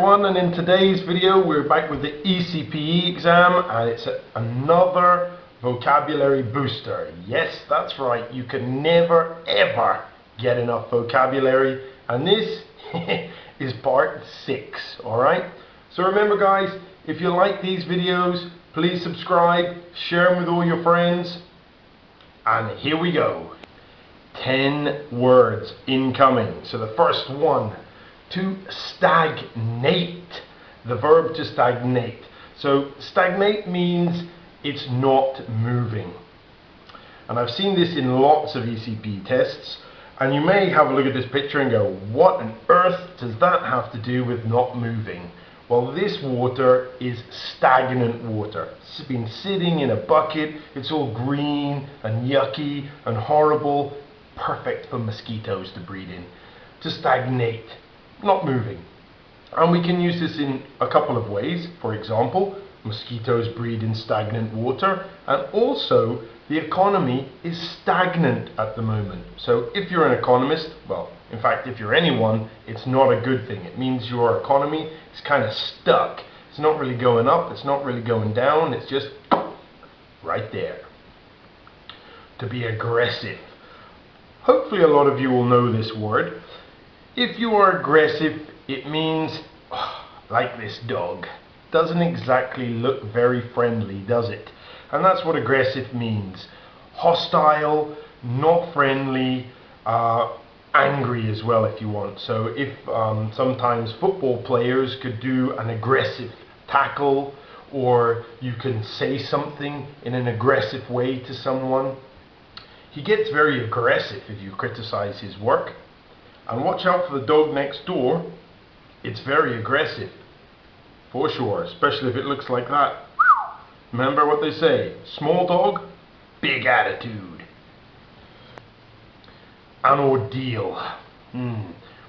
everyone, and in today's video we're back with the Ecpe exam, and it's another vocabulary booster. Yes, that's right, you can never ever get enough vocabulary, and this is part 6. Alright, so remember guys, if you like these videos, please subscribe, share them with all your friends, and here we go. 10 words incoming. So the first one, to stagnate, the verb to stagnate. So stagnate means it's not moving, and I've seen this in lots of ECP tests, and you may have a look at this picture and go, what on earth does that have to do with not moving? Well, this water is stagnant water. It's been sitting in a bucket, it's all green and yucky and horrible, perfect for mosquitoes to breed in. To stagnate, not moving. And we can use this in a couple of ways. For example, mosquitoes breed in stagnant water, and also the economy is stagnant at the moment. So if you're an economist, well, in fact, if you're anyone, it's not a good thing. It means your economy is kind of stuck. It's not really going up, it's not really going down, it's just right there. To be aggressive. Hopefully a lot of you will know this word. If you are aggressive, it means, like this dog, doesn't exactly look very friendly, does it? And that's what aggressive means. Hostile, not friendly, angry as well if you want. So if sometimes football players could do an aggressive tackle, or you can say something in an aggressive way to someone. He gets very aggressive if you criticize his work. And watch out for the dog next door. It's very aggressive, for sure, especially if it looks like that. Remember what they say, small dog, big attitude. An ordeal.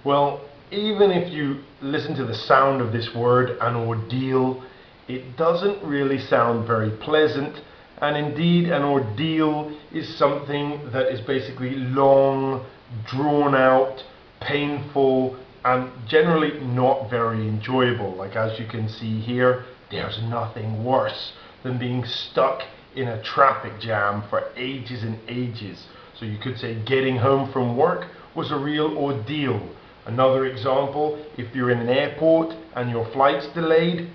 Well, even if you listen to the sound of this word, an ordeal, it doesn't really sound very pleasant. And indeed, an ordeal is something that is basically long, drawn out, painful, and generally not very enjoyable. Like as you can see here, there's nothing worse than being stuck in a traffic jam for ages and ages. So you could say getting home from work was a real ordeal. Another example, if you're in an airport and your flight's delayed,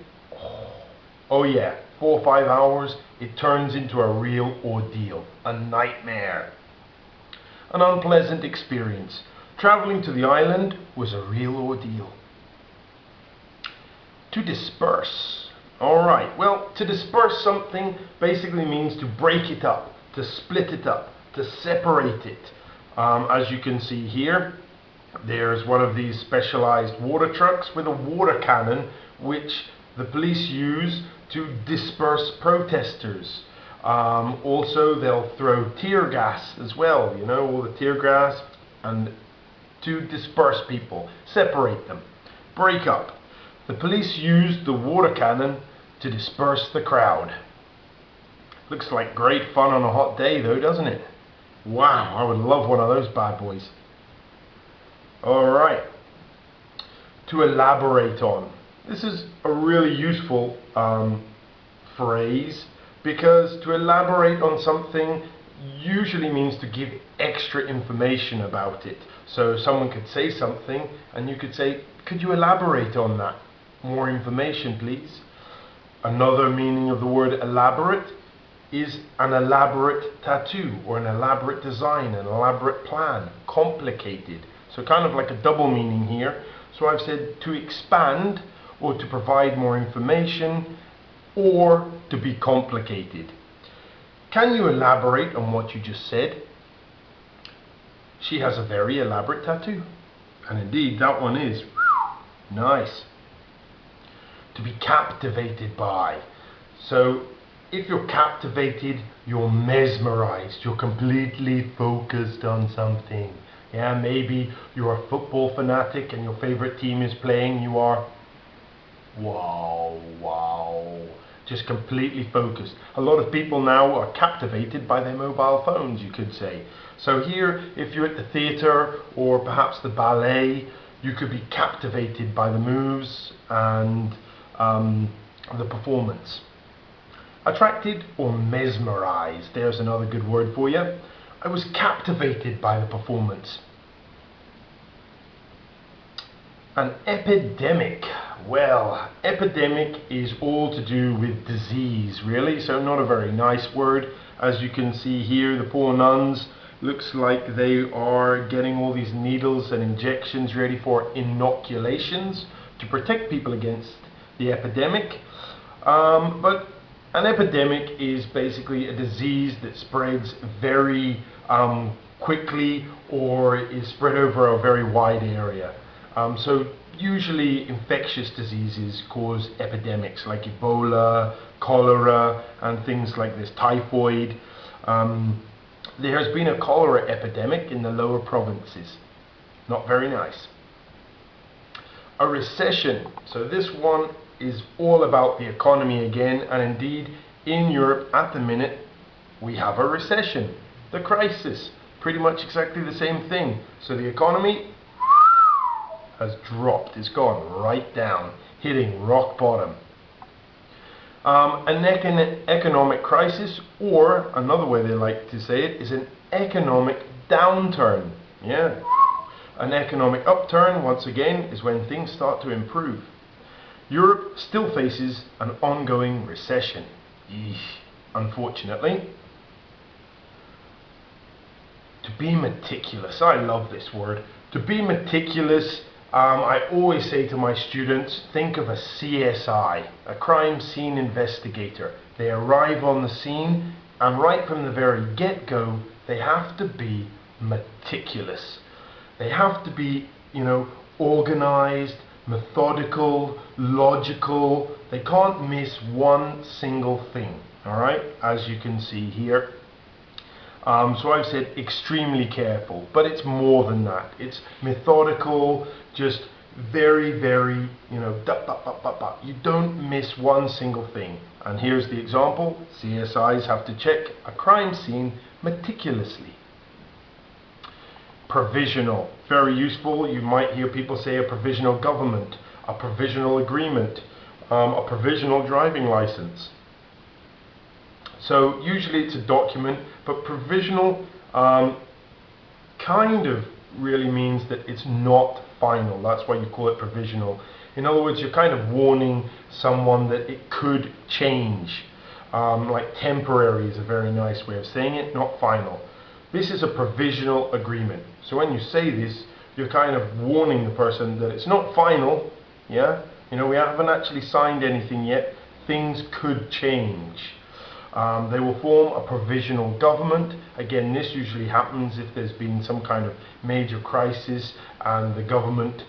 oh yeah, 4 or 5 hours, it turns into a real ordeal, a nightmare. An unpleasant experience. Traveling to the island was a real ordeal. To disperse. Alright, well, to disperse something basically means to break it up, to split it up, to separate it. As you can see here, there's one of these specialized water trucks with a water cannon, which the police use to disperse protesters. Also, they'll throw tear gas as well, you know, all the tear gas, and to disperse people, separate them, break up. The police used the water cannon to disperse the crowd. Looks like great fun on a hot day though, doesn't it? Wow, I would love one of those bad boys. Alright, to elaborate on. This is a really useful phrase, because to elaborate on something usually means to give extra information about it. So someone could say something and you could say, could you elaborate on that? More information please. Another meaning of the word elaborate is an elaborate tattoo, or an elaborate design, an elaborate plan, complicated. So kind of like a double meaning here. So I've said to expand, or to provide more information, or to be complicated. Can you elaborate on what you just said? She has a very elaborate tattoo. And indeed, that one is nice. To be captivated by. So, if you're captivated, you're mesmerized. You're completely focused on something. Yeah, maybe you're a football fanatic and your favorite team is playing. You are, wow, just completely focused. A lot of people now are captivated by their mobile phones, you could say. So here, if you're at the theatre or perhaps the ballet, You could be captivated by the moves and the performance. Attracted or mesmerized, there's another good word for you. I was captivated by the performance. An epidemic. Well, epidemic is all to do with disease, really, so not a very nice word. As you can see here, the poor nuns, looks like they are getting all these needles and injections ready for inoculations to protect people against the epidemic. But an epidemic is basically a disease that spreads very quickly or is spread over a very wide area. So usually infectious diseases cause epidemics like Ebola, cholera and things like this, typhoid. There has been a cholera epidemic in the lower provinces. Not very nice. A recession. So this one is all about the economy again, and indeed in Europe at the minute we have a recession. The crisis. Pretty much exactly the same thing. So the economy has dropped. It's gone right down, hitting rock bottom. An economic crisis, or another way they like to say it, is an economic downturn. Yeah. An economic upturn, once again, is when things start to improve. Europe still faces an ongoing recession. Eesh, unfortunately. To be meticulous. I love this word. To be meticulous, I always say to my students, think of a CSI, a crime scene investigator. They arrive on the scene, and right from the very get-go, they have to be meticulous. They have to be, organized, methodical, logical. They can't miss one single thing, all right, as you can see here. So I've said extremely careful, but it's more than that. It's methodical, just very, very, you don't miss one single thing. And here's the example. CSIs have to check a crime scene meticulously. Provisional, very useful. You might hear people say a provisional government, a provisional agreement, a provisional driving license. So usually it's a document, but provisional kind of really means that it's not final. That's why you call it provisional. In other words, you're kind of warning someone that it could change. Like temporary is a very nice way of saying it, not final. This is a provisional agreement. So when you say this, you're kind of warning the person that it's not final. Yeah, we haven't actually signed anything yet. Things could change. They will form a provisional government. Again, this usually happens if there's been some kind of major crisis and the government,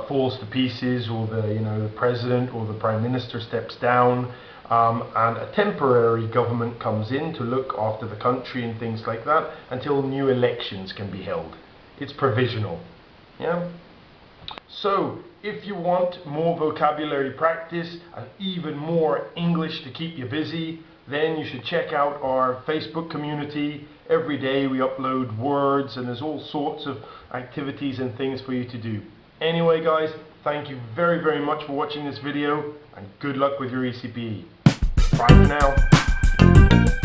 falls to pieces, or the president or the prime minister steps down, and a temporary government comes in to look after the country and things like that until new elections can be held. It's provisional. Yeah. So, if you want more vocabulary practice and even more English to keep you busy, then you should check out our Facebook community. Every day we upload words and there's all sorts of activities and things for you to do. Anyway guys, thank you very, very much for watching this video and good luck with your ECPE. Bye for now.